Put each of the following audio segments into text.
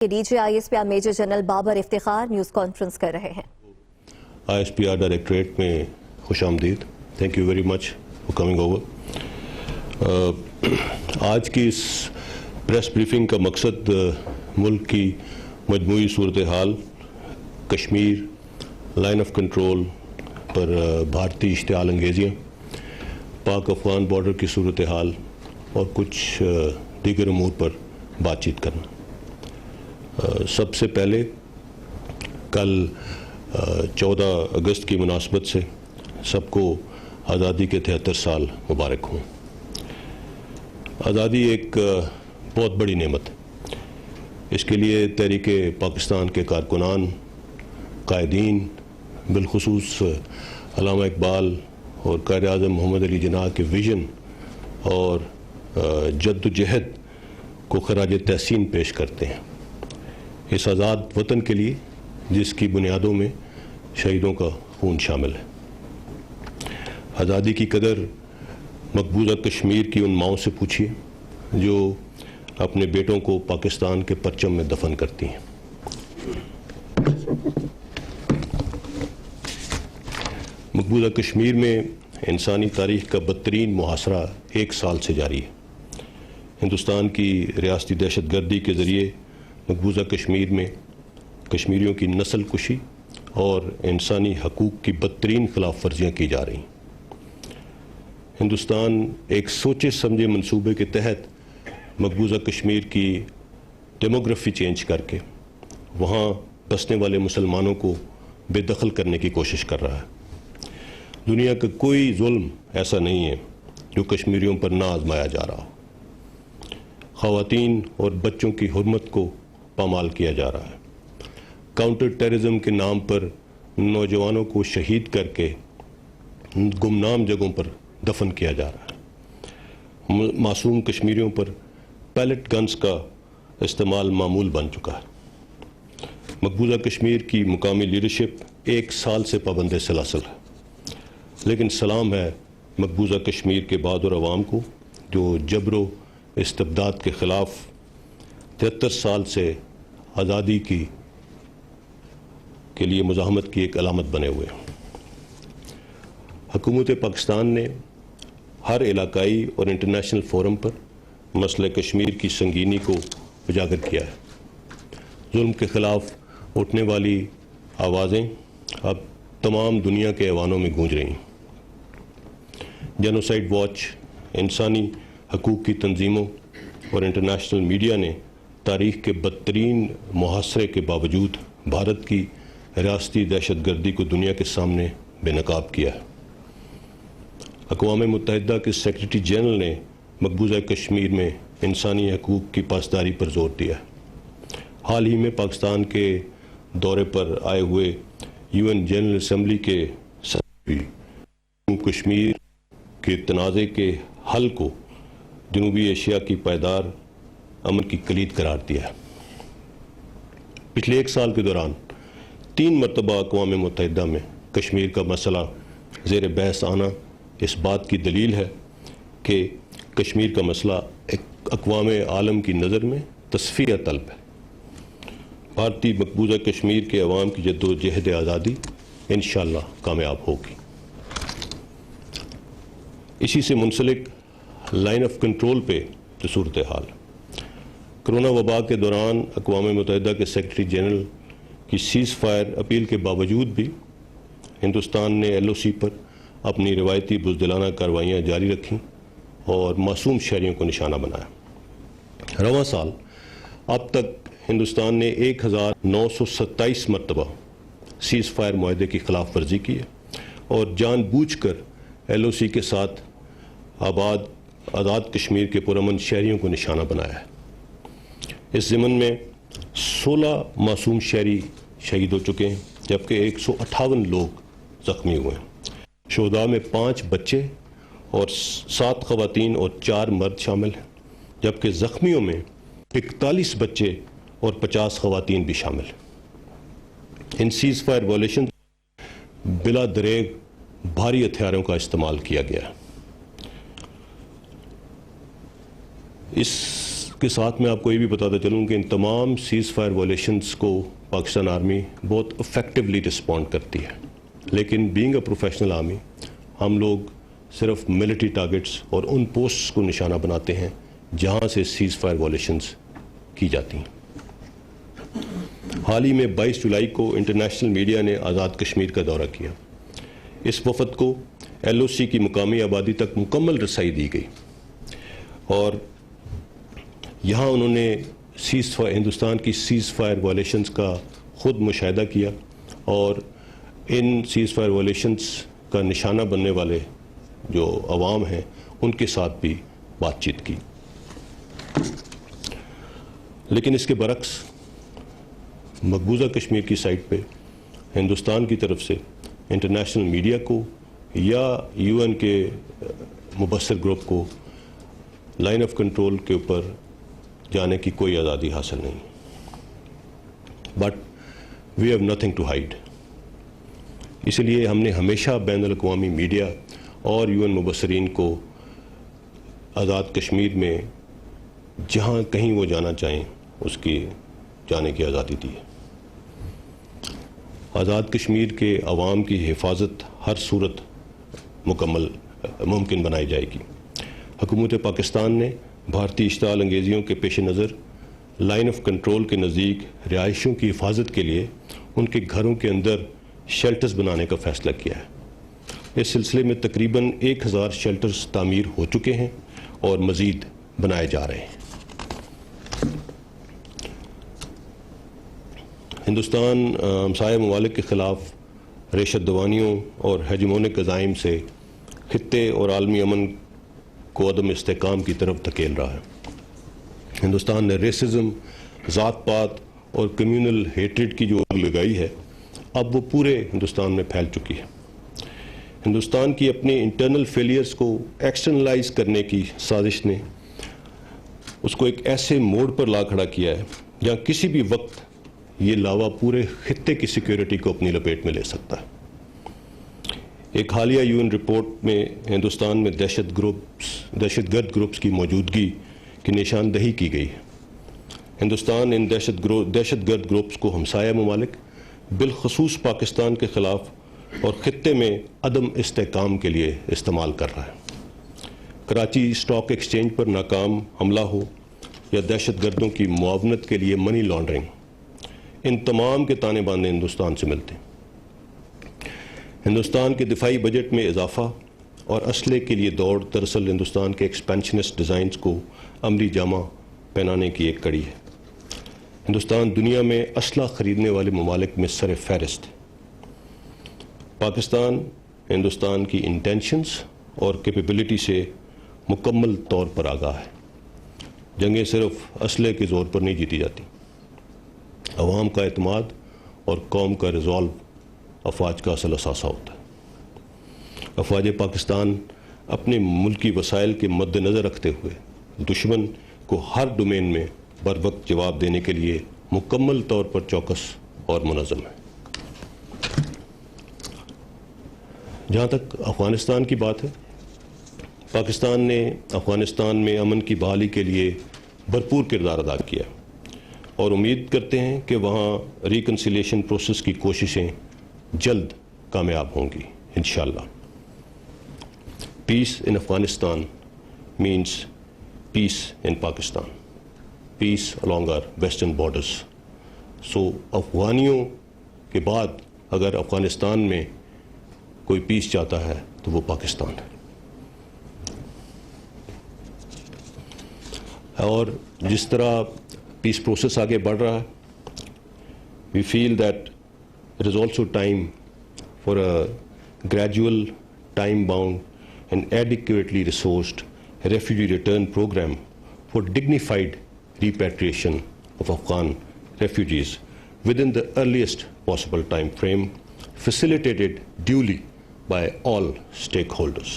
DGISPR major general Babar Iftikhar news conference کر رہے ہیں۔ ISPR ڈائریکٹریٹ میں خوش آمدید۔ Thank you very much for coming over. آج کی اس پریس بریفنگ کا مقصد ملک کی مجموعی صورتحال، کشمیر، لائن آف کنٹرول پر بھارتی اشتعال انگیزیاں، پاک افغان بارڈر کی صورتحال اور کچھ دیگر امور پر بات چیت کرنا۔ سب سے پہلے کل 14 اگست کی مناسبت سے سب کو آزادی کے 73 سال مبارک ہوں۔ آزادی ایک بہت بڑی نعمت ہے۔ اس کے لیے تحریک پاکستان کے کارکنان، قائدین، بالخصوص علامہ اقبال اور قائد اعظم محمد علی جناح کے ویژن اور جد و جہد کو خراج تحسین پیش کرتے ہیں، اس آزاد وطن کے لیے جس کی بنیادوں میں شہیدوں کا خون شامل ہے۔ آزادی کی قدر مقبوضہ کشمیر کی ان ماؤں سے پوچھیے جو اپنے بیٹوں کو پاکستان کے پرچم میں دفن کرتی ہیں۔ مقبوضہ کشمیر میں انسانی تاریخ کا بدترین محاصرہ 1 سال سے جاری ہے۔ ہندوستان کی ریاستی دہشت گردی کے ذریعے مقبوضہ کشمیر میں کشمیریوں کی نسل کشی اور انسانی حقوق کی بدترین خلاف ورزیاں کی جا رہی ہیں۔ ہندوستان ایک سوچے سمجھے منصوبے کے تحت مقبوضہ کشمیر کی ڈیموگرافی چینج کر کے وہاں بسنے والے مسلمانوں کو بے دخل کرنے کی کوشش کر رہا ہے۔ دنیا کا کوئی ظلم ایسا نہیں ہے جو کشمیریوں پر نہ آزمایا جا رہا ہو۔ خواتین اور بچوں کی حرمت کو پامال کیا جا رہا ہے۔ کاؤنٹر ٹیررزم کے نام پر نوجوانوں کو شہید کر کے گمنام جگہوں پر دفن کیا جا رہا ہے۔ معصوم کشمیریوں پر پیلٹ گنز کا استعمال معمول بن چکا ہے۔ مقبوضہ کشمیر کی مقامی لیڈرشپ 1 سال سے پابند سلاسل ہے، لیکن سلام ہے مقبوضہ کشمیر کے بہادر عوام کو جو جبر و استبداد کے خلاف 73 سال سے آزادی کے لیے مزاحمت کی ایک علامت بنے ہوئے ہیں۔ حکومت پاکستان نے ہر علاقائی اور انٹرنیشنل فورم پر مسئلہ کشمیر کی سنگینی کو اجاگر کیا ہے۔ ظلم کے خلاف اٹھنے والی آوازیں اب تمام دنیا کے ایوانوں میں گونج رہی ہیں۔ جینوسائیڈ واچ، انسانی حقوق کی تنظیموں اور انٹرنیشنل میڈیا نے تاریخ کے بدترین محاصرے کے باوجود بھارت کی ریاستی دہشت گردی کو دنیا کے سامنے بے نقاب کیا ہے۔ اقوام متحدہ کے سیکریٹری جنرل نے مقبوضہ کشمیر میں انسانی حقوق کی پاسداری پر زور دیا ہے۔ حال ہی میں پاکستان کے دورے پر آئے ہوئے UN جنرل اسمبلی کے صدر کشمیر کے تنازع کے حل کو جنوبی ایشیا کی پائیدار امن کی کلید قرار دیا ہے۔ پچھلے 1 سال کے دوران 3 مرتبہ اقوام متحدہ میں کشمیر کا مسئلہ زیر بحث آنا اس بات کی دلیل ہے کہ کشمیر کا مسئلہ اقوام عالم کی نظر میں تصفیہ طلب ہے۔ بھارتی مقبوضہ کشمیر کے عوام کی جد و جہد آزادی انشاءاللہ کامیاب ہوگی۔ اسی سے منسلک لائن آف کنٹرول پہ جو صورتحال، کرونا وبا کے دوران اقوام متحدہ کے سیکریٹری جنرل کی سیز فائر اپیل کے باوجود بھی ہندوستان نے LOC پر اپنی روایتی بزدلانہ کارروائیاں جاری رکھیں اور معصوم شہریوں کو نشانہ بنایا۔ رواں سال اب تک ہندوستان نے 1927 مرتبہ سیز فائر معاہدے کی خلاف ورزی کی ہے اور جان بوجھ کر LOC کے ساتھ آزاد کشمیر کے پرامن شہریوں کو نشانہ بنایا ہے۔ اس ضمن میں 16 معصوم شہری شہید ہو چکے ہیں جبکہ 158 لوگ زخمی ہوئے ہیں۔ شہداء میں 5 بچے اور 7 خواتین اور 4 مرد شامل ہیں، جبکہ زخمیوں میں 41 بچے اور 50 خواتین بھی شامل ہیں۔ ان سیز فائر وائلیشن بلا دریغ بھاری ہتھیاروں کا استعمال کیا گیا ہے۔ اس کے ساتھ میں آپ کو یہ بھی بتاتا چلوں کہ ان تمام سیز فائر وائلیشنز کو پاکستان آرمی بہت افیکٹولی رسپونڈ کرتی ہے، لیکن بینگ اے پروفیشنل آرمی ہم لوگ صرف ملٹری ٹارگٹس اور ان پوسٹس کو نشانہ بناتے ہیں جہاں سے سیز فائر وائلیشنز کی جاتی ہیں۔ حال ہی میں 22 جولائی کو انٹرنیشنل میڈیا نے آزاد کشمیر کا دورہ کیا۔ اس وفد کو LOC کی مقامی آبادی تک مکمل رسائی دی گئی اور یہاں انہوں نے ہندوستان کی سیز فائر وائلیشنز کا خود مشاہدہ کیا اور ان سیز فائر وائلیشنز کا نشانہ بننے والے جو عوام ہیں ان کے ساتھ بھی بات چیت کی۔ لیکن اس کے برعکس مقبوضہ کشمیر کی سائٹ پہ ہندوستان کی طرف سے انٹرنیشنل میڈیا کو یا UN کے مبصر گروپ کو لائن آف کنٹرول کے اوپر جانے کی کوئی آزادی حاصل نہیں۔ But we have nothing to hide, اس لیے ہم نے ہمیشہ بین الاقوامی میڈیا اور UN مبصرین کو آزاد کشمیر میں جہاں کہیں وہ جانا چاہیں اس کی جانے کی آزادی دی ہے۔ آزاد کشمیر کے عوام کی حفاظت ہر صورت مکمل ممکن بنائی جائے گی۔ حکومت پاکستان نے بھارتی اشتعال انگیزیوں کے پیش نظر لائن آف کنٹرول کے نزدیک رہائشیوں کی حفاظت کے لیے ان کے گھروں کے اندر شیلٹرز بنانے کا فیصلہ کیا ہے۔ اس سلسلے میں تقریباً 1000 شیلٹرز تعمیر ہو چکے ہیں اور مزید بنائے جا رہے ہیں۔ ہندوستان ہمسایہ ممالک کے خلاف ریشت دوانیوں اور ہیجمونک عزائم سے خطے اور عالمی امن کو عدم استحکام کی طرف دھکیل رہا ہے۔ ہندوستان نے ریسزم، ذات پات اور کمیونل ہیٹریڈ کی جو آگ لگائی ہے اب وہ پورے ہندوستان میں پھیل چکی ہے۔ ہندوستان کی اپنے انٹرنل فیلیئرز کو ایکسٹرنلائز کرنے کی سازش نے اس کو ایک ایسے موڑ پر لا کھڑا کیا ہے جہاں کسی بھی وقت یہ لاوا پورے خطے کی سیکیورٹی کو اپنی لپیٹ میں لے سکتا ہے۔ ایک حالیہ UN رپورٹ میں ہندوستان میں دہشت گرد گروپس کی موجودگی کی نشاندہی کی گئی ہے۔ ہندوستان ان دہشت گرد گروپس کو ہمسایہ ممالک بالخصوص پاکستان کے خلاف اور خطے میں عدم استحکام کے لیے استعمال کر رہا ہے۔ کراچی اسٹاک ایکسچینج پر ناکام حملہ ہو یا دہشت گردوں کی معاونت کے لیے منی لانڈرنگ، ان تمام کے تانے بانے ہندوستان سے ملتے ہیں۔ ہندوستان کے دفاعی بجٹ میں اضافہ اور اسلحے کے لیے دوڑ دراصل ہندوستان کے ایکسپینشنسٹ ڈیزائنز کو عملی جامہ پہنانے کی ایک کڑی ہے۔ ہندوستان دنیا میں اسلحہ خریدنے والے ممالک میں سر فہرست ہے۔ پاکستان ہندوستان کی انٹینشنز اور کیپیبلٹی سے مکمل طور پر آگاہ ہے۔ جنگیں صرف اسلحے کے زور پر نہیں جیتی جاتی۔ عوام کا اعتماد اور قوم کا ریزالو افواج کا اصل اثاثہ ہوتا ہے۔ افواج پاکستان اپنے ملکی وسائل کے مد نظر رکھتے ہوئے دشمن کو ہر ڈومین میں بر وقت جواب دینے کے لیے مکمل طور پر چوکس اور منظم ہے۔ جہاں تک افغانستان کی بات ہے، پاکستان نے افغانستان میں امن کی بحالی کے لیے بھرپور کردار ادا کیا اور امید کرتے ہیں کہ وہاں ریکنسیلیشن پروسیس کی کوششیں جلد کامیاب ہوں گی انشاءاللہ۔ Peace in Afghanistan means peace in Pakistan, peace along our western borders۔ So افغانیوں کے بعد اگر افغانستان میں کوئی پیس چاہتا ہے تو وہ پاکستان ہے۔ اور جس طرح پیس پروسیس آگے بڑھ رہا ہے، we feel that it is also time for a gradual time bound and adequately resourced refugee return programme for dignified repatriation of Afghan refugees within the earliest possible time frame, facilitated duly by all stakeholders.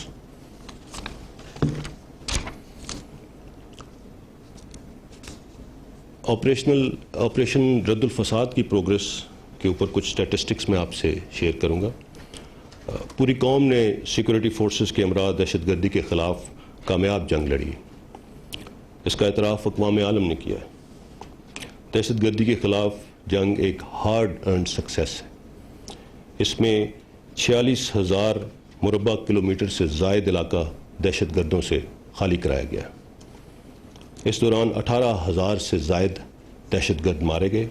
Operation رد الفساد کی progress کے اوپر کچھ statistics میں آپ سے share کروں گا۔ پوری قوم نے سیکورٹی فورسز کے امراء دہشت گردی کے خلاف کامیاب جنگ لڑی۔ اس کا اعتراف اقوام عالم نے کیا ہے۔ دہشت گردی کے خلاف جنگ ایک ہارڈ ارنڈ سکسیس ہے۔ اس میں 46,000 مربع کلومیٹر سے زائد علاقہ دہشت گردوں سے خالی کرایا گیا۔ اس دوران 18,000 سے زائد دہشت گرد مارے گئے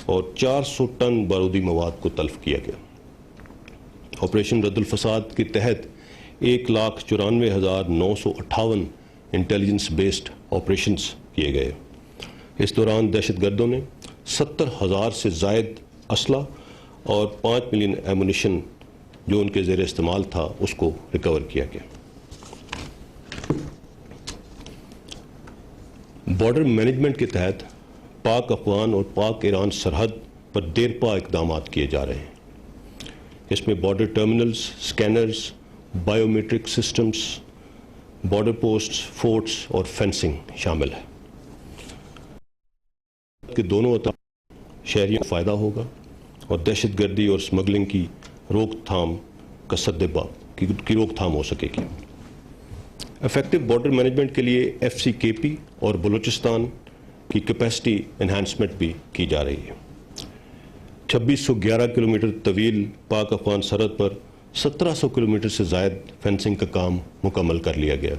اور 400 ٹن بارودی مواد کو تلف کیا گیا۔ آپریشن رد الفساد کے تحت 1,94,958 انٹیلیجنس بیسڈ آپریشنز کیے گئے۔ اس دوران دہشت گردوں نے 70,000 سے زائد اسلحہ اور 5 ملین ایمونیشن جو ان کے زیر استعمال تھا اس کو ریکور کیا گیا۔ بارڈر مینجمنٹ کے تحت پاک افغان اور پاک ایران سرحد پر دیرپا اقدامات کیے جا رہے ہیں۔ اس میں border terminals, scanners, biometric systems, border posts, forts اور فینسنگ شامل ہے کہ دونوں اطراف شہریوں کو فائدہ ہوگا اور دہشت گردی اور اسمگلنگ کی روک تھام کا سدباب کی روک تھام ہو سکے گی۔ افیکٹو بارڈر مینجمنٹ کے لیے FCKP اور بلوچستان کی کیپیسٹی انہانسمنٹ بھی کی جا رہی ہے۔ 2611 کلومیٹر طویل پاک افغان سرحد پر 1700 کلومیٹر سے زائد فینسنگ کا کام مکمل کر لیا گیا۔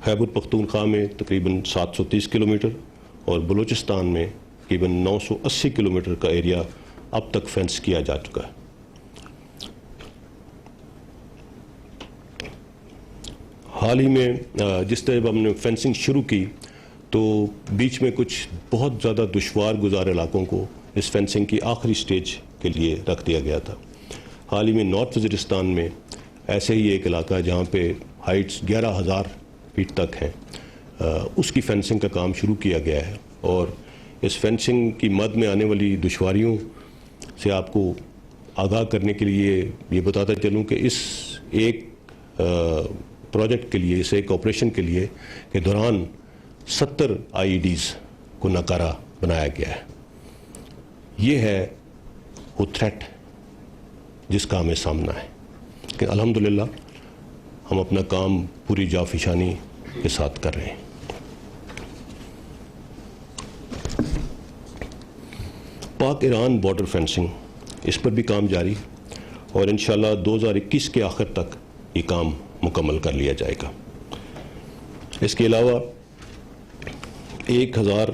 خیبر پختونخوا میں تقریباً 730 کلومیٹر اور بلوچستان میں تقریباً 980 کلومیٹر کا ایریا اب تک فینس کیا جا چکا ہے۔ حال ہی میں جس طرح ہم نے فینسنگ شروع کی تو بیچ میں کچھ بہت زیادہ دشوار گزار علاقوں کو اس فینسنگ کی آخری سٹیج کے لیے رکھ دیا گیا تھا۔ حال ہی میں نارتھ وزیرستان میں ایسے ہی ایک علاقہ ہے جہاں پہ ہائٹس 11,000 فیٹ تک ہیں، اس کی فینسنگ کا کام شروع کیا گیا ہے، اور اس فینسنگ کی مد میں آنے والی دشواریوں سے آپ کو آگاہ کرنے کے لیے یہ بتاتا چلوں کہ اس ایک پروجیکٹ کے لیے، اس ایک آپریشن کے لیے کے دوران 70 IEDs کو ناکارہ بنایا گیا ہے۔ یہ ہے وہ تھریٹ جس کا ہمیں سامنا ہے کہ الحمدللہ ہم اپنا کام پوری جافشانی کے ساتھ کر رہے ہیں۔ پاک ایران بارڈر فینسنگ، اس پر بھی کام جاری اور انشاءاللہ 2021 کے آخر تک یہ کام مکمل کر لیا جائے گا۔ اس کے علاوہ 1,000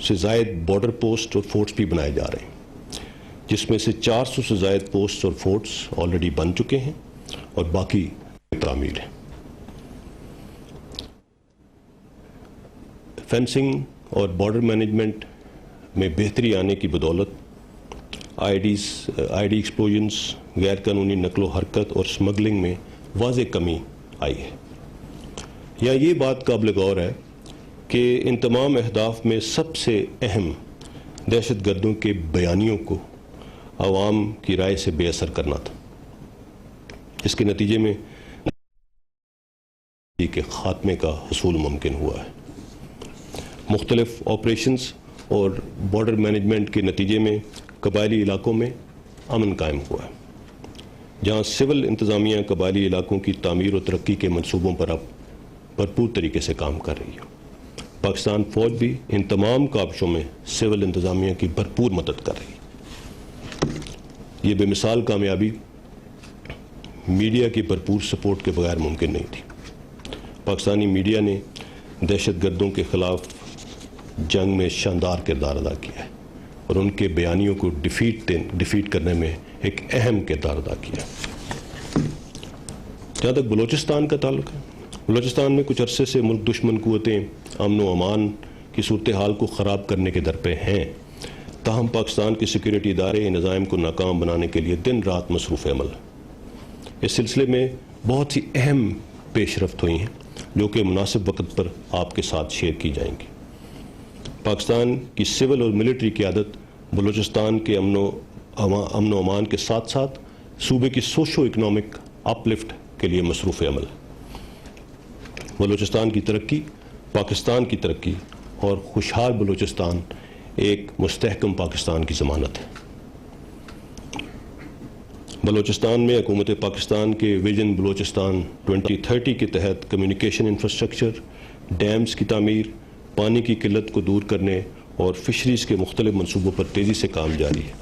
سے زائد بارڈر پوسٹ اور فورٹس بھی بنائے جا رہے ہیں، جس میں سے 400 سے زائد پوسٹ اور فورٹس آلریڈی بن چکے ہیں اور باقی تعمیر ہیں۔ فینسنگ اور بارڈر مینجمنٹ میں بہتری آنے کی بدولت آئی ڈی ایکسپلوژنس، غیر قانونی نقل و حرکت اور سمگلنگ میں واضح کمی آئی ہے۔ یا یہ بات قابل غور ہے کہ ان تمام اہداف میں سب سے اہم دہشت گردوں کے بیانیوں کو عوام کی رائے سے بے اثر کرنا تھا۔ اس کے نتیجے میں کے خاتمے کا حصول ممکن ہوا ہے۔ مختلف آپریشنز اور بارڈر مینجمنٹ کے نتیجے میں قبائلی علاقوں میں امن قائم ہوا ہے، جہاں سول انتظامیہ قبائلی علاقوں کی تعمیر و ترقی کے منصوبوں پر اب بھرپور طریقے سے کام کر رہی ہے۔ پاکستان فوج بھی ان تمام کاوشوں میں سول انتظامیہ کی بھرپور مدد کر رہی ہے۔ یہ بے مثال کامیابی میڈیا کی بھرپور سپورٹ کے بغیر ممکن نہیں تھی۔ پاکستانی میڈیا نے دہشت گردوں کے خلاف جنگ میں شاندار کردار ادا کیا ہے اور ان کے بیانیوں کو ڈیفیٹ کرنے میں ایک اہم کردار ادا کیا ہے۔ جہاں تک بلوچستان کا تعلق ہے، بلوچستان میں کچھ عرصے سے ملک دشمن قوتیں امن و امان کی صورتحال کو خراب کرنے کے درپے ہیں، تاہم پاکستان کے سیکورٹی ادارے نظام کو ناکام بنانے کے لیے دن رات مصروف عمل ہیں۔ اس سلسلے میں بہت سی اہم پیش رفت ہوئی ہیں جو کہ مناسب وقت پر آپ کے ساتھ شیئر کی جائیں گی۔ پاکستان کی سول اور ملٹری قیادت بلوچستان کے امن و امان کے ساتھ ساتھ صوبے کی سوشو اکنامک اپ لفٹ کے لیے مصروف عمل ہے۔ بلوچستان کی ترقی پاکستان کی ترقی اور خوشحال بلوچستان ایک مستحکم پاکستان کی ضمانت ہے۔ بلوچستان میں حکومت پاکستان کے ویژن بلوچستان 2030 کے تحت کمیونیکیشن انفراسٹرکچر، ڈیمز کی تعمیر، پانی کی قلت کو دور کرنے اور فشریز کے مختلف منصوبوں پر تیزی سے کام جاری ہے۔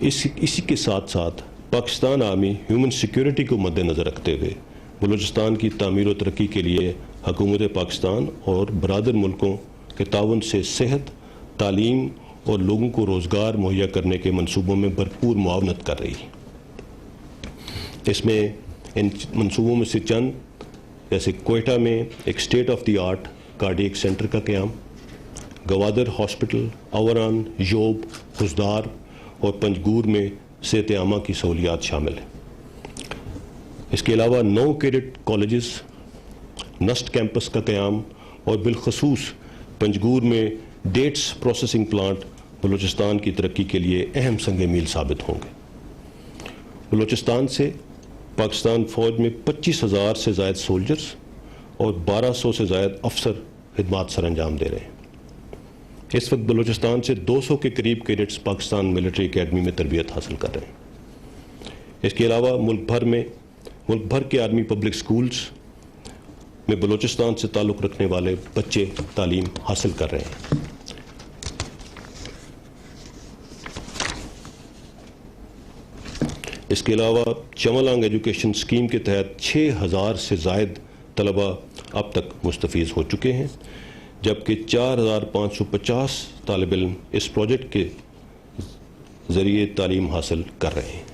اسی کے ساتھ ساتھ پاکستان آرمی ہیومن سیکیورٹی کو مد نظر رکھتے ہوئے بلوچستان کی تعمیر و ترقی کے لیے حکومت پاکستان اور برادر ملکوں کے تعاون سے صحت، تعلیم اور لوگوں کو روزگار مہیا کرنے کے منصوبوں میں بھرپور معاونت کر رہی ہے۔ اس میں ان منصوبوں میں سے چند جیسے کوئٹہ میں ایک state of the art cardiac centre کا قیام، گوادر ہاسپٹل، اوران، یوب، خزدار اور پنجگور میں صحت عامہ کی سہولیات شامل ہیں۔ اس کے علاوہ 9 کیڈٹ کالجز، نسٹ کیمپس کا قیام اور بالخصوص پنجگور میں ڈیٹس پروسیسنگ پلانٹ بلوچستان کی ترقی کے لیے اہم سنگ میل ثابت ہوں گے۔ بلوچستان سے پاکستان فوج میں 25,000 سے زائد سولجرز اور 1200 سے زائد افسر خدمات سر انجام دے رہے ہیں۔ اس وقت بلوچستان سے 200 کے قریب کیڈٹس پاکستان ملٹری اکیڈمی میں تربیت حاصل کر رہے ہیں۔ اس کے علاوہ ملک بھر کے آرمی پبلک سکولز میں بلوچستان سے تعلق رکھنے والے بچے تعلیم حاصل کر رہے ہیں۔ اس کے علاوہ چملانگ ایجوکیشن اسکیم کے تحت 6,000 سے زائد طلبہ اب تک مستفیض ہو چکے ہیں، جبکہ 4,550 طالب علم اس پروجیکٹ کے ذریعے تعلیم حاصل کر رہے ہیں۔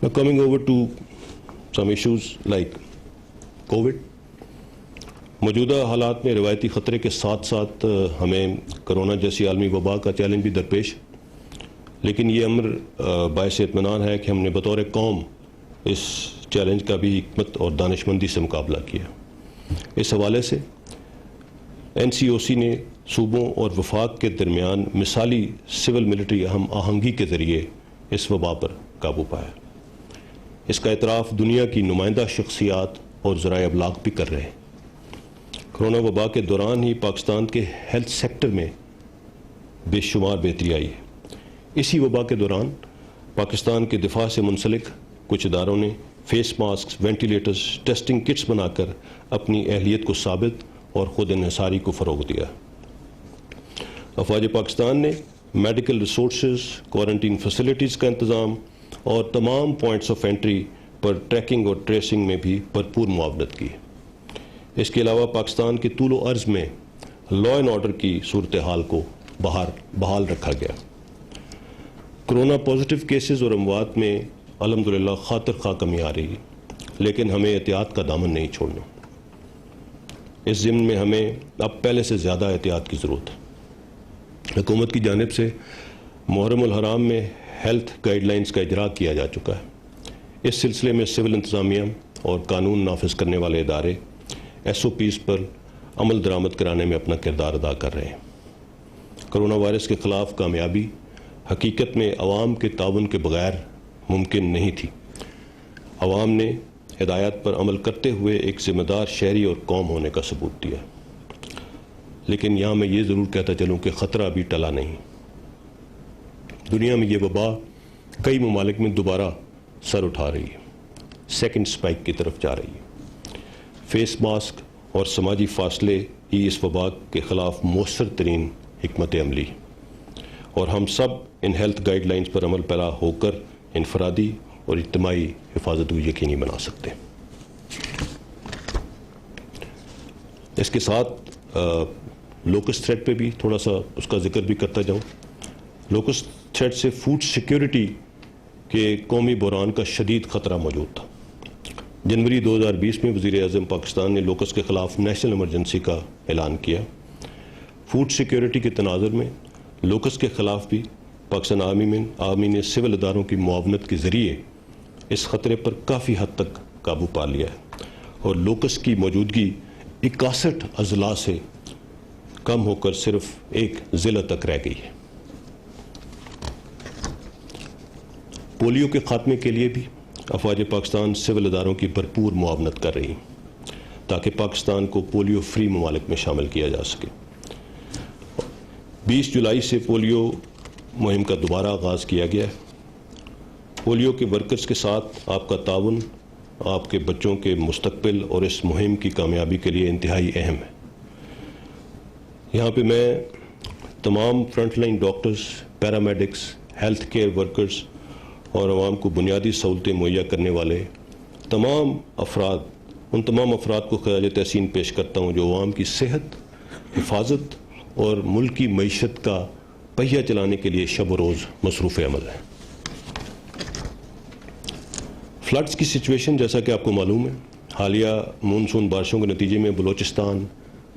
Now coming over to some issues like COVID. موجودہ حالات میں روایتی خطرے کے ساتھ ساتھ ہمیں کرونا جیسی عالمی وبا کا چیلنج بھی درپیش، لیکن یہ امر باعث اطمینان ہے کہ ہم نے بطور قوم اس چیلنج کا بھی حکمت اور دانش مندی سے مقابلہ کیا۔ اس حوالے سے NCOC نے صوبوں اور وفاق کے درمیان مثالی سول ملٹری ہم آہنگی کے ذریعے اس وبا پر قابو پایا۔ اس کا اعتراف دنیا کی نمائندہ شخصیات اور ذرائع ابلاغ بھی کر رہے ہیں۔ کرونا وبا کے دوران ہی پاکستان کے ہیلتھ سیکٹر میں بے شمار بہتری آئی ہے۔ اسی وبا کے دوران پاکستان کے دفاع سے منسلک کچھ اداروں نے face mask, ventilators, testing kits بنا کر اپنی اہلیت کو ثابت اور خود انحصاری کو فروغ دیا۔ افواج پاکستان نے میڈیکل ریسورسز، کوارنٹین فیسلٹیز کا انتظام اور تمام پوائنٹس آف انٹری پر ٹریکنگ اور ٹریسنگ میں بھی بھرپور معاونت کی۔ اس کے علاوہ پاکستان کے طول و عرض میں لا اینڈ آرڈر کی صورتحال کو بحال رکھا گیا۔ کرونا پازیٹیو کیسز اور اموات میں الحمدللہ خاطر خواہ کمی آ رہی ہے، لیکن ہمیں احتیاط کا دامن نہیں چھوڑنا۔ اس ضمن میں ہمیں اب پہلے سے زیادہ احتیاط کی ضرورت ہے۔ حکومت کی جانب سے محرم الحرام میں ہیلتھ گائیڈ لائنز کا اجرا کیا جا چکا ہے۔ اس سلسلے میں سول انتظامیہ اور قانون نافذ کرنے والے ادارے SOPs پر عمل درآمد کرانے میں اپنا کردار ادا کر رہے ہیں۔ کرونا وائرس کے خلاف کامیابی حقیقت میں عوام کے تعاون کے بغیر ممکن نہیں تھی۔ عوام نے ہدایات پر عمل کرتے ہوئے ایک ذمہ دار شہری اور قوم ہونے کا ثبوت دیا، لیکن یہاں میں یہ ضرور کہتا چلوں کہ خطرہ ابھی ٹلا نہیں۔ دنیا میں یہ وبا کئی ممالک میں دوبارہ سر اٹھا رہی ہے، سیکنڈ سپائک کی طرف جا رہی ہے۔ فیس ماسک اور سماجی فاصلے ہی اس وبا کے خلاف مؤثر ترین حکمت عملی، اور ہم سب ان ہیلتھ گائیڈ لائنز پر عمل پیرا ہو کر انفرادی اور اجتماعی حفاظت کو یقینی بنا سکتے ہیں۔ اس کے ساتھ لوکسٹ تھریٹ پہ بھی تھوڑا سا اس کا ذکر بھی کرتا جاؤں۔ لوکسٹ تھریٹ سے فوڈ سیکیورٹی کے قومی بحران کا شدید خطرہ موجود تھا۔ جنوری 2020 میں وزیر اعظم پاکستان نے لوکسٹ کے خلاف نیشنل ایمرجنسی کا اعلان کیا۔ فوڈ سیکیورٹی کے تناظر میں لوکسٹ کے خلاف بھی پاکستان آرمی نے سول اداروں کی معاونت کے ذریعے اس خطرے پر کافی حد تک قابو پا لیا ہے، اور لوکسٹ کی موجودگی 61 اضلاع سے کم ہو کر صرف ایک ضلع تک رہ گئی ہے۔ پولیو کے خاتمے کے لیے بھی افواج پاکستان سول اداروں کی بھرپور معاونت کر رہی ہیں تاکہ پاکستان کو پولیو فری ممالک میں شامل کیا جا سکے۔ 20 جولائی سے پولیو مہم کا دوبارہ آغاز کیا گیا ہے۔ پولیو کے ورکرز کے ساتھ آپ کا تعاون آپ کے بچوں کے مستقبل اور اس مہم کی کامیابی کے لیے انتہائی اہم ہے. یہاں پہ میں تمام front line doctors, paramedics, health care workers اور عوام کو بنیادی سہولتیں مہیا کرنے والے تمام افراد کو خراج تحسین پیش کرتا ہوں جو عوام کی صحت، حفاظت اور ملک کی معیشت کا پہیہ چلانے کے لیے شب و روز مصروف عمل ہیں. فلڈز کی سچویشن جیسا کہ آپ کو معلوم ہے، حالیہ مونسون بارشوں کے نتیجے میں بلوچستان،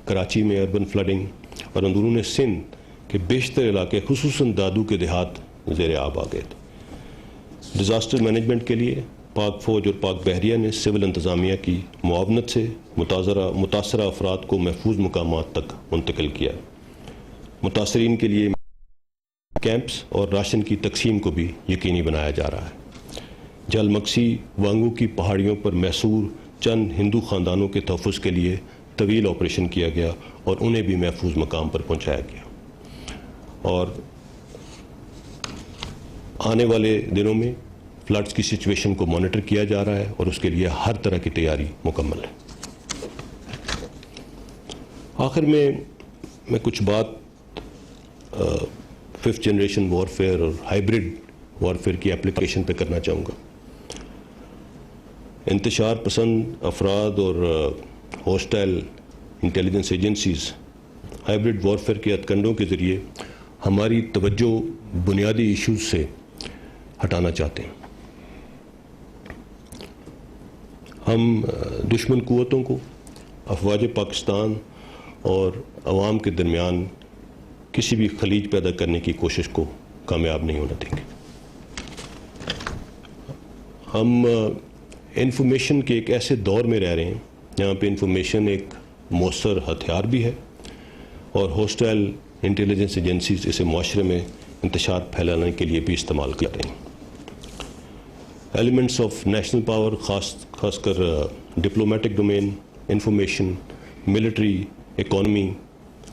کراچی میں اربن فلڈنگ اور اندرون سندھ کے بیشتر علاقے خصوصاً دادو کے دیہات زیر آب آ گئے تھے. ڈیزاسٹر مینجمنٹ کے لیے پاک فوج اور پاک بحریہ نے سول انتظامیہ کی معاونت سے متاثرہ افراد کو محفوظ مقامات تک منتقل کیا. متاثرین کے لیے کیمپس اور راشن کی تقسیم کو بھی یقینی بنایا جا رہا ہے. جل مکسی وانگو کی پہاڑیوں پر محصور چند ہندو خاندانوں کے تحفظ کے لیے طویل آپریشن کیا گیا اور انہیں بھی محفوظ مقام پر پہنچایا گیا. اور آنے والے دنوں میں فلڈز کی سچویشن کو مانیٹر کیا جا رہا ہے اور اس کے لیے ہر طرح کی تیاری مکمل ہے. آخر میں کچھ بات ففتھ جنریشن وارفیئر اور ہائیبرڈ وارفیئر کی اپلیکیشن پہ کرنا چاہوں گا. انتشار پسند افراد اور hostile intelligence agencies hybrid warfare کے ہتھ کنڈوں کے ذریعے ہماری توجہ بنیادی ایشوز سے ہٹانا چاہتے ہیں. ہم دشمن قوتوں کو افواج پاکستان اور عوام کے درمیان کسی بھی خلیج پیدا کرنے کی کوشش کو کامیاب نہیں ہونا دیں گے. ہم انفارمیشن کے ایک ایسے دور میں رہ رہے ہیں جہاں پہ انفارمیشن ایک مؤثر ہتھیار بھی ہے اور ہوسٹائل انٹیلیجنس ایجنسیز اسے معاشرے میں انتشار پھیلانے کے لیے بھی استعمال کر رہے ہیں. ایلیمنٹس آف نیشنل پاور خاص کر diplomatic domain, information, military, economy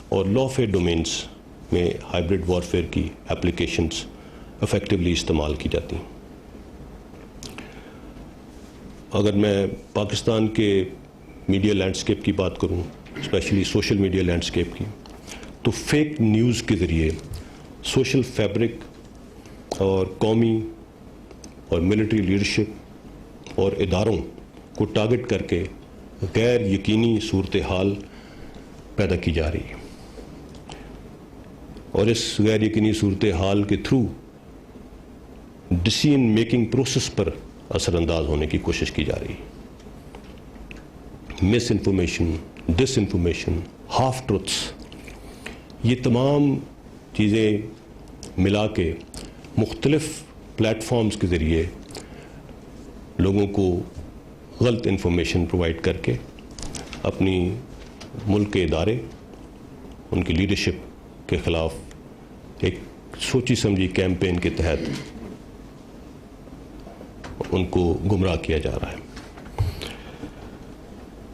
اور لافیئر ڈومینز میں ہائیبرڈ وارفیئر کی اپلیکیشنز افیکٹولی استعمال کی جاتی ہیں. اگر میں پاکستان کے میڈیا لینڈسکیپ کی بات کروں، اسپیشلی سوشل میڈیا لینڈسکیپ کی، تو فیک نیوز کے ذریعے سوشل فیبرک اور قومی اور ملٹری لیڈرشپ اور اداروں کو ٹارگٹ کر کے غیر یقینی صورتحال پیدا کی جا رہی ہے اور اس غیر یقینی صورتحال کے تھرو ڈیسیژن میکنگ پروسیس پر اثر انداز ہونے کی کوشش کی جا رہی ہے. مس انفارمیشن، ڈس انفارمیشن، ہاف ٹروتھس، یہ تمام چیزیں ملا کے مختلف پلیٹ فارمز کے ذریعے لوگوں کو غلط انفارمیشن پرووائڈ کر کے اپنی ملک کے ادارے، ان کی لیڈرشپ کے خلاف ایک سوچی سمجھی کیمپین کے تحت ان کو گمراہ کیا جا رہا ہے.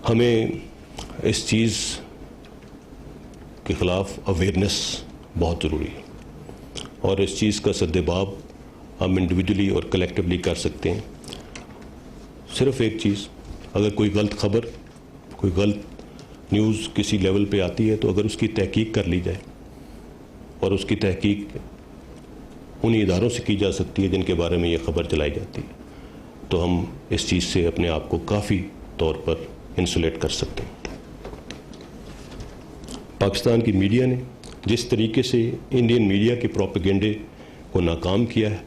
ہمیں اس چیز کے خلاف اویئرنیس بہت ضروری ہے اور اس چیز کا سدباب ہم انڈیویجولی اور کلیکٹیولی کر سکتے ہیں. صرف ایک چیز، اگر کوئی غلط خبر، کوئی غلط نیوز کسی لیول پہ آتی ہے تو اگر اس کی تحقیق کر لی جائے اور اس کی تحقیق انہی اداروں سے کی جا سکتی ہے جن کے بارے میں یہ خبر چلائی جاتی ہے، تو ہم اس چیز سے اپنے آپ کو کافی طور پر انسولیٹ کر سکتے ہیں. پاکستان کی میڈیا نے جس طریقے سے انڈین میڈیا کے پروپیگنڈے کو ناکام کیا ہے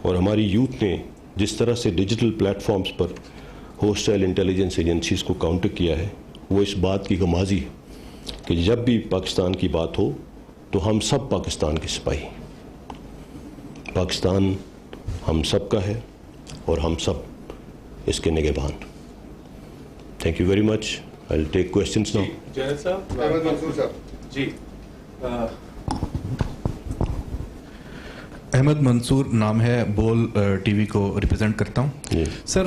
اور ہماری یوتھ نے جس طرح سے ڈیجیٹل پلیٹ فارمز پر ہوسٹائل انٹیلیجنس ایجنسیز کو کاؤنٹر کیا ہے، وہ اس بات کی غمازی ہے کہ جب بھی پاکستان کی بات ہو تو ہم سب پاکستان کے سپاہی. پاکستان ہم سب کا ہے اور ہم سب اس کے نگہبان. Thank you very much. I will take questions now. Junaid sahab, Ahmed منصور صاحب. جی احمد منصور نام ہے، بول ٹی وی کو ریپرزینٹ کرتا ہوں. جی سر،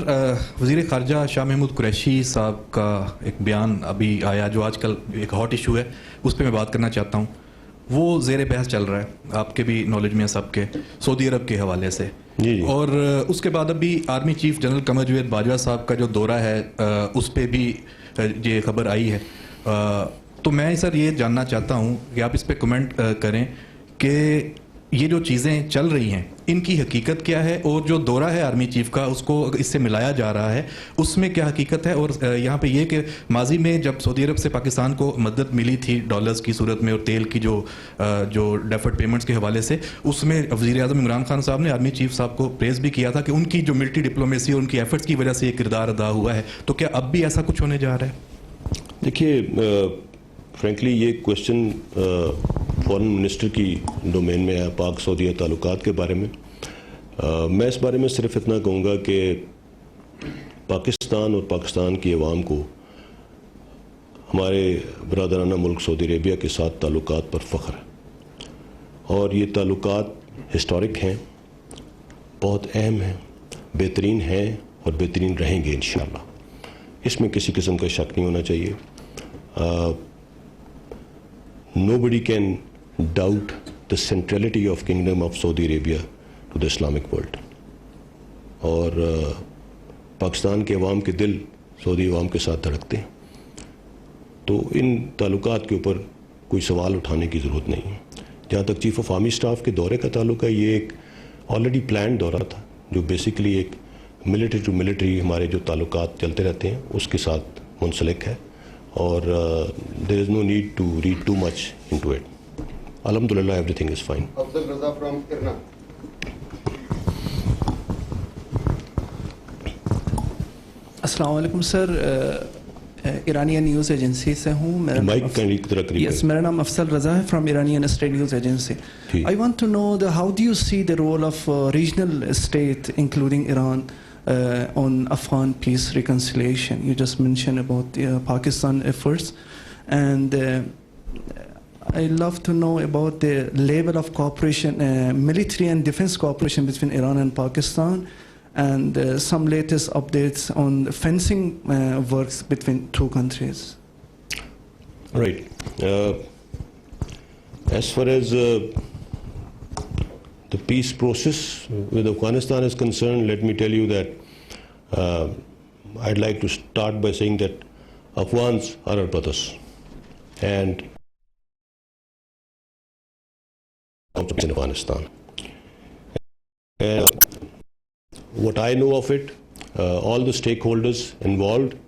وزیر خارجہ شاہ محمود قریشی صاحب کا ایک بیان ابھی آیا جو آج کل ایک ہاٹ ایشو ہے، اس پہ میں بات کرنا چاہتا ہوں. وہ زیر بحث چل رہا ہے، آپ کے بھی نالج میں ہے سب کے، سعودی عرب کے حوالے سے. جی جی. اور اس کے بعد ابھی army chief general Qamar Javed Bajwa صاحب کا جو دورہ ہے اس پہ بھی یہ خبر آئی ہے. تو میں سر یہ جاننا چاہتا ہوں کہ آپ اس پہ کمنٹ کریں کہ یہ جو چیزیں چل رہی ہیں ان کی حقیقت کیا ہے، اور جو دورہ ہے آرمی چیف کا اس کو اس سے ملایا جا رہا ہے اس میں کیا حقیقت ہے. اور یہاں پہ یہ کہ ماضی میں جب سعودی عرب سے پاکستان کو مدد ملی تھی ڈالرز کی صورت میں اور تیل کی جو ڈیفرڈ پیمنٹس کے حوالے سے، اس میں وزیر اعظم عمران خان صاحب نے آرمی چیف صاحب کو پریز بھی کیا تھا کہ ان کی جو ملٹری ڈپلومیسی اور ان کی ایفرٹس کی وجہ سے یہ کردار ادا ہوا ہے. تو کیا اب بھی ایسا کچھ ہونے جا رہا ہے؟ دیکھیے فرینکلی یہ کوشچن فارن منسٹر کی ڈومین میں ہے، پاک سعودیہ تعلقات کے بارے میں. میں اس بارے میں صرف اتنا کہوں گا کہ پاکستان اور پاکستان کی عوام کو ہمارے برادرانہ ملک سعودی عربیہ کے ساتھ تعلقات پر فخر ہے، اور یہ تعلقات ہسٹورک ہیں، بہت اہم ہیں، بہترین ہیں اور بہترین رہیں گے انشاءاللہ. اس میں کسی قسم کا شک نہیں ہونا چاہیے. Nobody can doubt the centrality of Kingdom of Saudi Arabia to the Islamic world. اور پاکستان کے عوام کے دل سعودی عوام کے ساتھ دھڑکتے ہیں، تو ان تعلقات کے اوپر کوئی سوال اٹھانے کی ضرورت نہیں ہے. جہاں تک چیف آف آرمی اسٹاف کے دورے کا تعلق ہے، یہ ایک آلریڈی پلانڈ دورہ تھا جو بیسیکلی ایک ملٹری ٹو ملٹری ہمارے جو تعلقات چلتے رہتے ہیں اس کے ساتھ منسلک ہے، اور there is no need to read too much into it. Alhamdulillah, everything is fine. Afzal Raza from Irna. السلام علیکم سر، ایرانین نیوز ایجنسی سے ہوں. مائک کہیں کی طرح قریب یس، میرا نام افضل رضا ہے from Iranian state news agency. ٹھیک. I want to know how do you see the role of regional state including Iran on Afghan peace reconciliation? You just mentioned about Pakistan efforts, and I love to know about the level of cooperation, military and defense cooperation between Iran and Pakistan, and some latest updates on fencing works between two countries. Right. As far as the peace process with Afghanistan is concerned, let me tell you that I'd like to start by saying that Afghans are our brothers, and in Afghanistan. What I know of it, all the stakeholders involved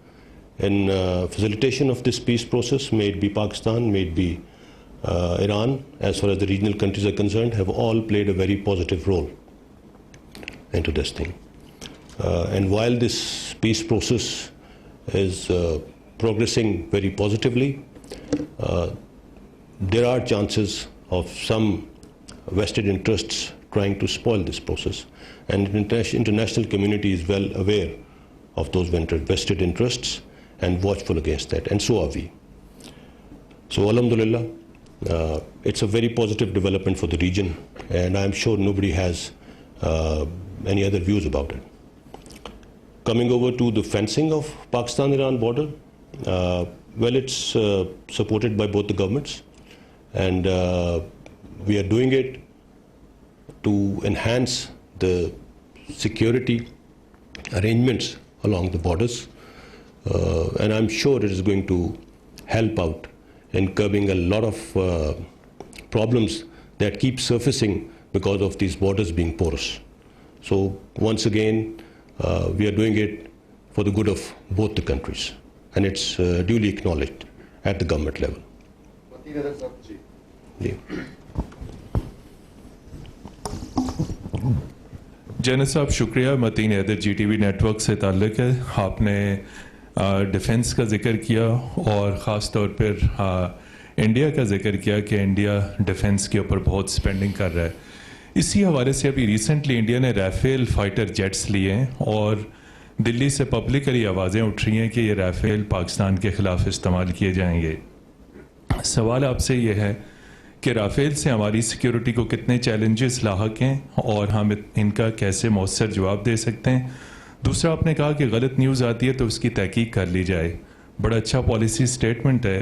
in facilitation of this peace process, may it be Pakistan, may it be Iran, as far as the regional countries are concerned, have all played a very positive role into this thing. And while this peace process is progressing very positively, there are chances of some vested interests trying to spoil this process. And the international community is well aware of those vested interests and watchful against that, and so are we. So alhamdulillah, it's a very positive development for the region, and I'm sure nobody has any other views about it. Coming over to the fencing of Pakistan-Iran border, well, it's supported by both the governments, and we are doing it to enhance the security arrangements along the borders, and I'm sure it is going to help out in curbing a lot of problems that keep surfacing because of these borders being porous. So once again, we are doing it for the good of both the countries, and it's duly acknowledged at the government level. Junaid sahab شکریہ. Mateen Haider G T V network سے تعلق ہے. آپ نے defence کا ذکر کیا اور خاص طور پر انڈیا کا ذکر کیا کہ انڈیا ڈیفنس کے اوپر بہت سپینڈنگ کر رہا ہے. اسی حوالے سے ابھی ریسنٹلی انڈیا نے رافیل فائٹر جیٹس لیے ہیں اور دلی سے پبلکلی آوازیں اٹھ رہی ہیں کہ یہ رافیل پاکستان کے خلاف استعمال کیے جائیں گے. سوال آپ سے یہ ہے کہ رافیل سے ہماری سیکیورٹی کو کتنے چیلنجز لاحق ہیں اور ہم ان کا کیسے مؤثر جواب دے سکتے ہیں. دوسرا، آپ نے کہا کہ غلط نیوز آتی ہے تو اس کی تحقیق کر لی جائے. بڑا اچھا پالیسی سٹیٹمنٹ ہے.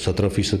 17%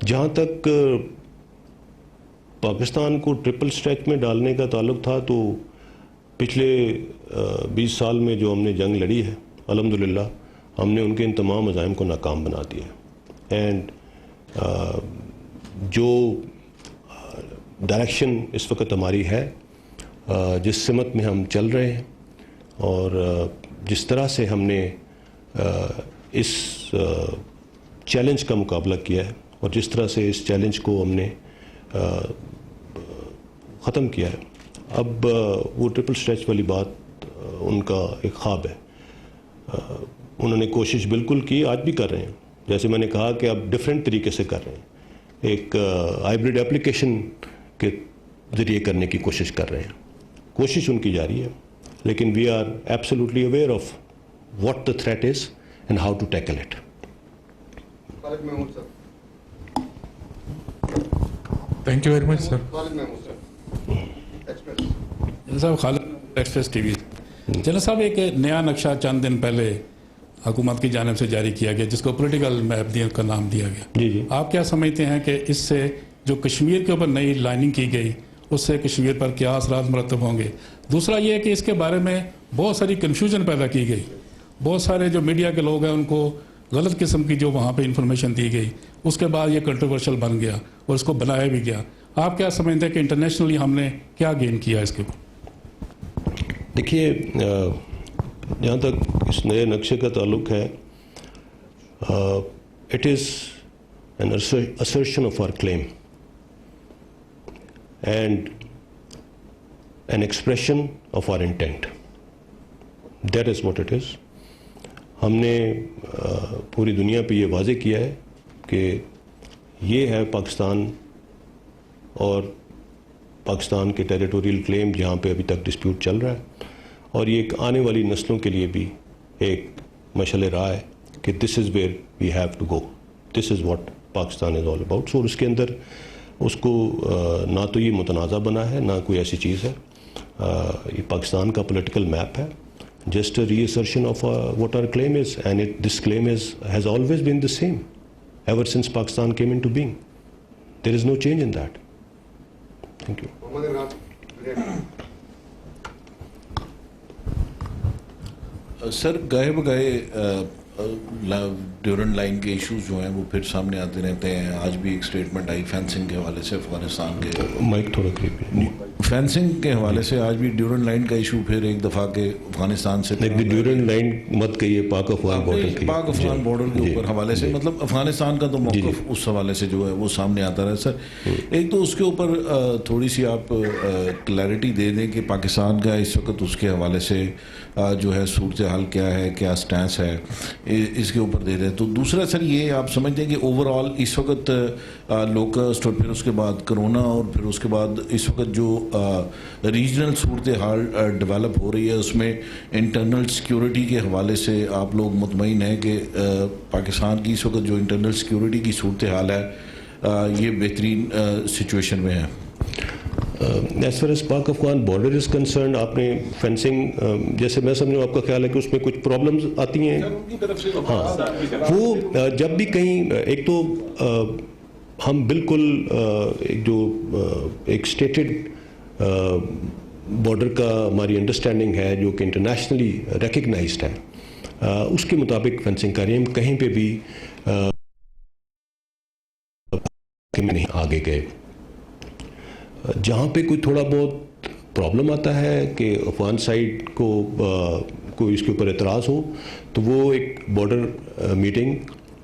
جہاں تک پاکستان کو ٹرپل اسٹریچ میں ڈالنے کا تعلق تھا تو پچھلے 20 سال میں جو ہم نے جنگ لڑی ہے الحمدللہ ہم نے ان کے ان تمام عزائم کو ناکام بنا دیا ہے. اینڈ جو ڈائریکشن اس وقت ہماری ہے, جس سمت میں ہم چل رہے ہیں اور جس طرح سے ہم نے اس چیلنج کا مقابلہ کیا ہے اور جس طرح سے اس چیلنج کو ہم نے ختم کیا ہے, اب وہ ٹرپل اسٹریچ والی بات ان کا ایک خواب ہے. انہوں نے کوشش بالکل کی, آج بھی کر رہے ہیں, جیسے میں نے کہا کہ اب ڈیفرنٹ طریقے سے کر رہے ہیں, ایک ہائبرڈ اپلیکیشن کے ذریعے کرنے کی کوشش کر رہے ہیں. کوشش ان کی جاری ہے, لیکن we are absolutely aware of what the threat is and how to tackle it. Thank you very much sir. صاحب Khalid Express T V. General صاحب ایک نیا نقشہ چند دن پہلے حکومت کی جانب سے جاری کیا گیا جس کو پولیٹیکل میپ کا نام دیا گیا. جی جی, آپ کیا سمجھتے ہیں کہ اس سے جو کشمیر کے اوپر نئی لائننگ کی گئی اس سے کشمیر پر کیا اثرات مرتب ہوں گے؟ دوسرا یہ ہے کہ اس کے بارے میں بہت ساری کنفیوژن پیدا کی گئی, بہت سارے جو میڈیا کے لوگ ہیں ان کو غلط قسم کی جو وہاں پہ انفارمیشن دی گئی, اس کے بعد یہ کنٹروورشل بن گیا اور اس کو بنایا بھی گیا. آپ کیا سمجھتے ہیں کہ انٹرنیشنلی ہم نے کیا گین کیا اس کے اوپر؟ دیکھیے, جہاں تک اس نئے نقشے کا تعلق ہے, it is an assertion of our claim and an expression of our intent. That is what it is. ہم نے پوری دنیا پہ یہ واضح کیا ہے کہ یہ ہے پاکستان اور پاکستان کے ٹیریٹوریل کلیم جہاں پہ ابھی تک ڈسپیوٹ چل رہا ہے, اور یہ ایک آنے والی نسلوں کے لیے بھی ایک مشعل راہ ہے کہ this is where we have to go, this is what Pakistan is all about. So اس کے اندر اس کو نہ تو یہ متنازع بنا ہے, نہ کوئی ایسی چیز ہے. یہ پاکستان کا پولیٹیکل میپ ہے, just a reassertion of what our claim is, and this claim has always been the same ever since Pakistan came into being. There is no change in that. Thank you. سر گئے بگئے Durant line کے issues جو ہیں وہ پھر سامنے آتے رہتے ہیں. آج بھی ایک اسٹیٹمنٹ آئی فینسنگ کے حوالے سے افغانستان کے, مائک تھوڑا قریب, فینسنگ کے حوالے سے آج بھی ڈیورنٹ لائن کا ایشو پھر ایک دفعہ کے افغانستان سے ڈیورنٹ لائن مت کہیے, پاک افغان بارڈر, پاک افغان بارڈر کے اوپر حوالے سے, مطلب افغانستان کا تو موقف اس حوالے سے جو ہے وہ سامنے آتا رہا. سر ایک تو اس کے اوپر تھوڑی سی آپ کلیئرٹی دے دیں کہ پاکستان کا اس وقت اس کے حوالے سے جو ہے صورتحال کیا ہے, کیا سٹینس ہے, اس کے اوپر دے دیں. تو دوسرا سر یہ آپ سمجھتے ہیں کہ اوور آل اس وقت لوکسٹ اور پھر اس کے بعد کرونا اور پھر اس کے بعد اس وقت جو ریجنل صورتحال ڈیولپ ہو رہی ہے اس میں انٹرنل سیکیورٹی کے حوالے سے آپ لوگ مطمئن ہیں کہ پاکستان کی اس وقت جو انٹرنل سیکیورٹی کی صورتحال ہے یہ بہترین سچویشن میں ہے؟ As far as Pak Afghan border is concern, آپ نے فینسنگ جیسے میں سمجھوں آپ کا خیال ہے کہ اس میں کچھ پرابلمز آتی ہیں. ہاں, وہ جب بھی کہیں ایک تو ہم بالکل جو ایک اسٹیٹڈ بارڈر کا ہماری انڈرسٹینڈنگ ہے جو کہ انٹرنیشنلی ریکگنائزڈ ہے, اس کے مطابق فینسنگ کر رہے ہیں. ہم کہیں پہ بھی نہیں آگے گئے. جہاں پہ کوئی تھوڑا بہت پرابلم آتا ہے کہ افغان سائڈ کو کوئی اس کے اوپر اعتراض ہو تو وہ ایک بارڈر میٹنگ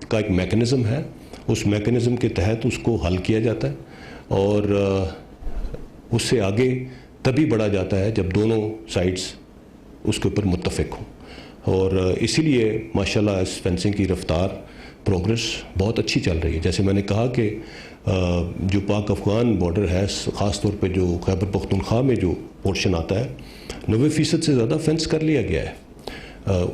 کا ایک میکنزم ہے, اس میکنزم کے تحت اس کو حل کیا جاتا ہے اور اس سے آگے تبھی بڑھا جاتا ہے جب دونوں سائڈز اس کے اوپر متفق ہوں. اور اسی لیے ماشاءاللہ اس فینسنگ کی رفتار پروگرس بہت اچھی چل رہی ہے. جیسے میں نے کہا کہ جو پاک افغان بارڈر ہے, خاص طور پہ جو خیبر پختونخوا میں جو پورشن آتا ہے, 90% سے زیادہ فینس کر لیا گیا ہے.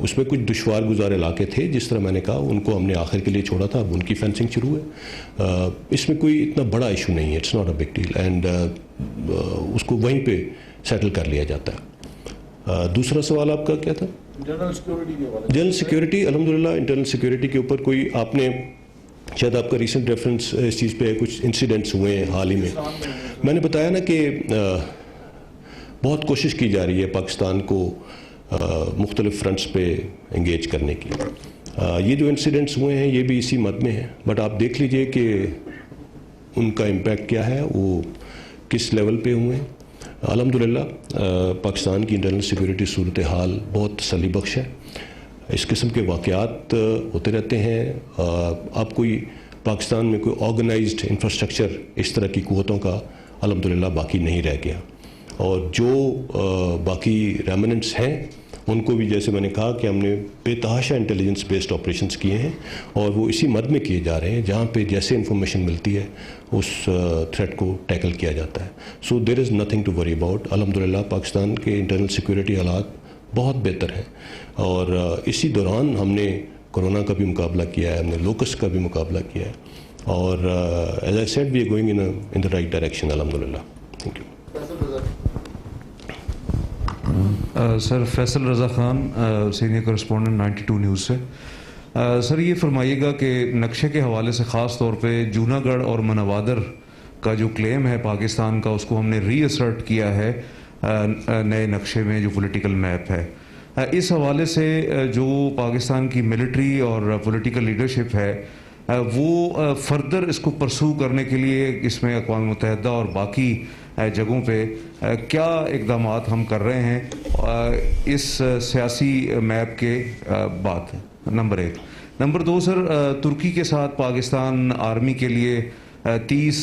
اس میں کچھ دشوار گزار علاقے تھے, جس طرح میں نے کہا ان کو ہم نے آخر کے لیے چھوڑا تھا, اب ان کی فینسنگ شروع ہے. اس میں کوئی اتنا بڑا ایشو نہیں ہے, it's not a big deal, and اس کو وہیں پہ سیٹل کر لیا جاتا ہے. دوسرا سوال آپ کا کیا تھا؟ جنرل سیکیورٹی کے حوالے سے. جنرل سیکیورٹی, الحمدللہ انٹرنل سیکیورٹی کے اوپر کوئی آپ نے شاید آپ کا ریسنٹ ریفرنس اس چیز پہ کچھ انسیڈنٹس ہوئے ہیں حال ہی میں. میں نے بتایا نا کہ بہت کوشش کی جا رہی ہے پاکستان کو مختلف فرنٹس پہ انگیج کرنے کی. یہ جو انسیڈنٹس ہوئے ہیں یہ بھی اسی مد میں ہیں, بٹ آپ دیکھ لیجئے کہ ان کا امپیکٹ کیا ہے, وہ کس لیول پہ ہوئے ہیں. الحمدللہ پاکستان کی انٹرنل سیکورٹی صورتحال بہت تسلی بخش ہے. اس قسم کے واقعات ہوتے رہتے ہیں. اب کوئی پاکستان میں کوئی آرگنائزڈ انفراسٹرکچر اس طرح کی قوتوں کا الحمدللہ باقی نہیں رہ گیا, اور جو باقی ریمننٹس ہیں ان کو بھی جیسے میں نے کہا کہ ہم نے بے تحاشا انٹیلیجنس بیسڈ آپریشنز کیے ہیں, اور وہ اسی مد میں کیے جا رہے ہیں جہاں پہ جیسے انفارمیشن ملتی ہے اس تھریٹ کو ٹیکل کیا جاتا ہے. So there is nothing to worry about. الحمدللہ پاکستان کے انٹرنل سیکورٹی حالات بہت بہتر ہیں, اور اسی دوران ہم نے کرونا کا بھی مقابلہ کیا ہے, ہم نے لوکس کا بھی مقابلہ کیا ہے, اور as I said we are going in the right direction الحمدللہ. Thank you. Sir Faisal Raza Khan, senior correspondent 92 news سے. سر یہ فرمائیے گا کہ نقشے کے حوالے سے خاص طور پہ جونا گڑھ اور منوادر کا جو کلیم ہے پاکستان کا, اس کو ہم نے ری اسرٹ کیا ہے نئے نقشے میں جو پولیٹیکل میپ ہے. اس حوالے سے جو پاکستان کی ملٹری اور پولیٹیکل لیڈرشپ ہے وہ فردر اس کو پرسو کرنے کے لیے اس میں اقوام متحدہ اور باقی جگہوں پہ کیا اقدامات ہم کر رہے ہیں اس سیاسی میپ کے بعد؟ نمبر 1. نمبر 2 سر, ترکی کے ساتھ پاکستان آرمی کے لیے 30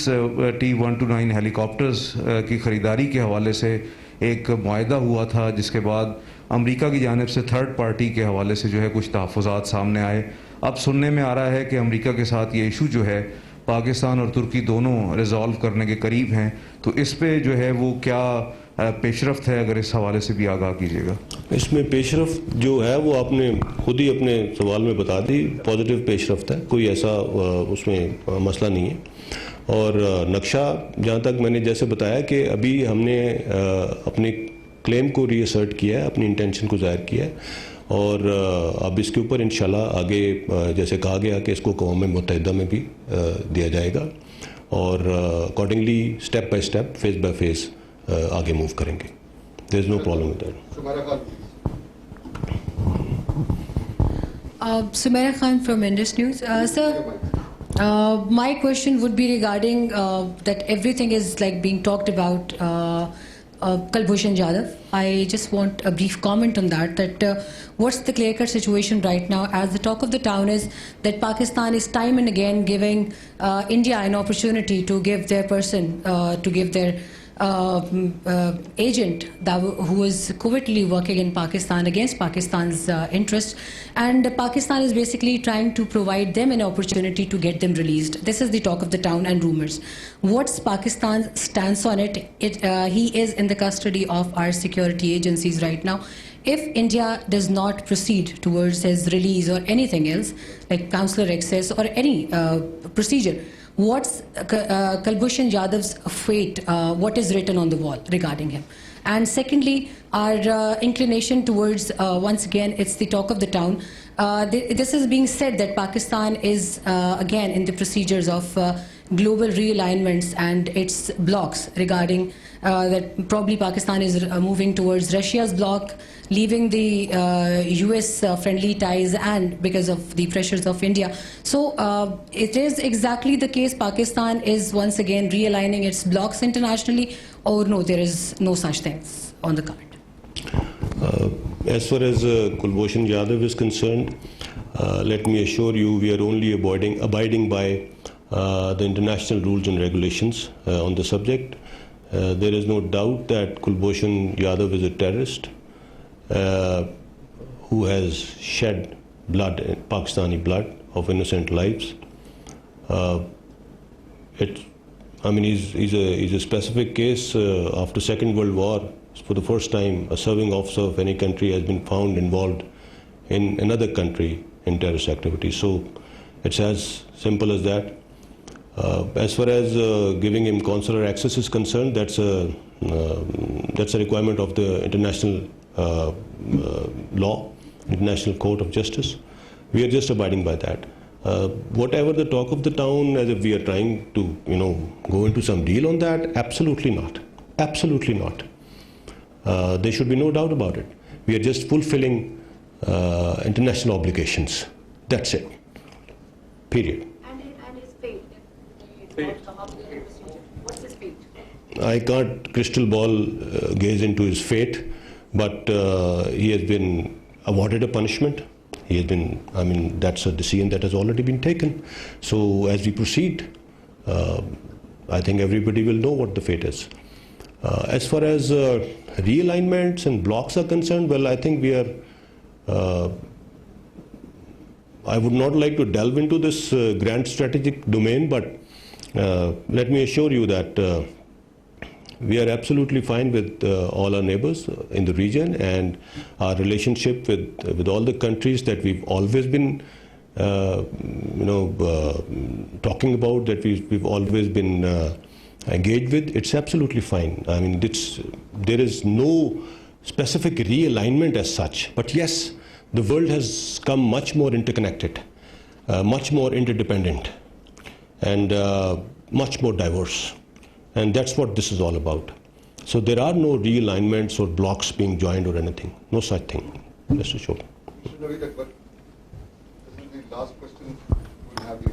T-129 ہیلی کاپٹرز کی خریداری کے حوالے سے ایک معاہدہ ہوا تھا, جس کے بعد امریکہ کی جانب سے تھرڈ پارٹی کے حوالے سے جو ہے کچھ تحفظات سامنے آئے. اب سننے میں آ رہا ہے کہ امریکہ کے ساتھ یہ ایشو جو ہے پاکستان اور ترکی دونوں ریزالو کرنے کے قریب ہیں, تو اس پہ جو ہے وہ کیا پیش رفت ہے, اگر اس حوالے سے بھی آگاہ کیجیے گا. اس میں پیش رفت جو ہے وہ آپ نے خود ہی اپنے سوال میں بتا دی, پازیٹیو پیش رفت ہے, کوئی ایسا اس میں مسئلہ نہیں ہے. اور نقشہ جہاں تک میں نے جیسے بتایا کہ ابھی ہم نے اپنے کلیم کو ری اسرٹ کیا ہے, اپنی انٹینشن کو ظاہر کیا ہے, اور اب اس کے اوپر انشاءاللہ آگے جیسے کہا گیا کہ اس کو اقوام متحدہ میں بھی دیا جائے گا, اور accordingly step by step phase by phase آگے موو کریں گے. There is no problem with that. Sumaira Khan from Indus News. Sir, my question would be regarding that everything is like being talked about Kulbhushan Jadhav. I just want a brief comment on that what's the clear-cut situation right now, as the talk of the town is that Pakistan is time and again giving India an opportunity to give their person, to give their agent who is covertly working in Pakistan against Pakistan's interest, and Pakistan is basically trying to provide them an opportunity to get them released. This is the talk of the town and rumors. What's Pakistan's stance on it? He is in the custody of our security agencies right now. If India does not proceed towards his release or anything else, like consular access or any procedure, what's Kulbhushan Jadhav's fate? What is written on the wall regarding him? And secondly, our inclination towards, once again, it's the talk of the town. This is being said that Pakistan is again in the procedures of global realignments and its blocks, regarding that probably Pakistan is moving towards Russia's bloc, leaving the US friendly ties, and because of the pressures of India. So it is exactly the case, Pakistan is once again realigning its blocks internationally, or no, there is no such things on the card? As far as Kulbhushan Jadhav is concerned, let me assure you we are only abiding by the international rules and regulations on the subject. There is no doubt that Kulbhushan Jadhav is a terrorist who has shed blood, Pakistani blood, of innocent lives. He's a specific case. After Second World War, for the first time, a serving officer of any country has been found involved in another country in terrorist activities. So it's as simple as that. As far as giving him consular access is concerned, that's a requirement of the international law, International Court of Justice. We are just abiding by that. whatever the talk of the town, as if we are trying to, go into some deal on that, absolutely not. Absolutely not. There should be no doubt about it. We are just fulfilling international obligations. That's it. Period. And his fate, if he not come up with a procedure, what's his fate? I can't crystal ball gaze into his fate, but he has been awarded a punishment. He has been, that's a decision that has already been taken. So as we proceed, I think everybody will know what the fate is. As far as realignments and blocks are concerned, well, I think we are, I would not like to delve into this grand strategic domain, but let me assure you that we are absolutely fine with all our neighbors in the region, and our relationship with all the countries that we've always been talking about, that we've always been engaged with, it's absolutely fine. There is no specific realignment as such, but yes, the world has come much more interconnected, much more interdependent, and much more diverse. And that's what this is all about. So there are no realignments or blocks being joined or anything. No such thing. Rest assured. Mr. Naveed Akbar, this is the last question we'll have you.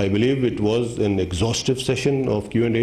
I believe it was an exhaustive session of Q&A.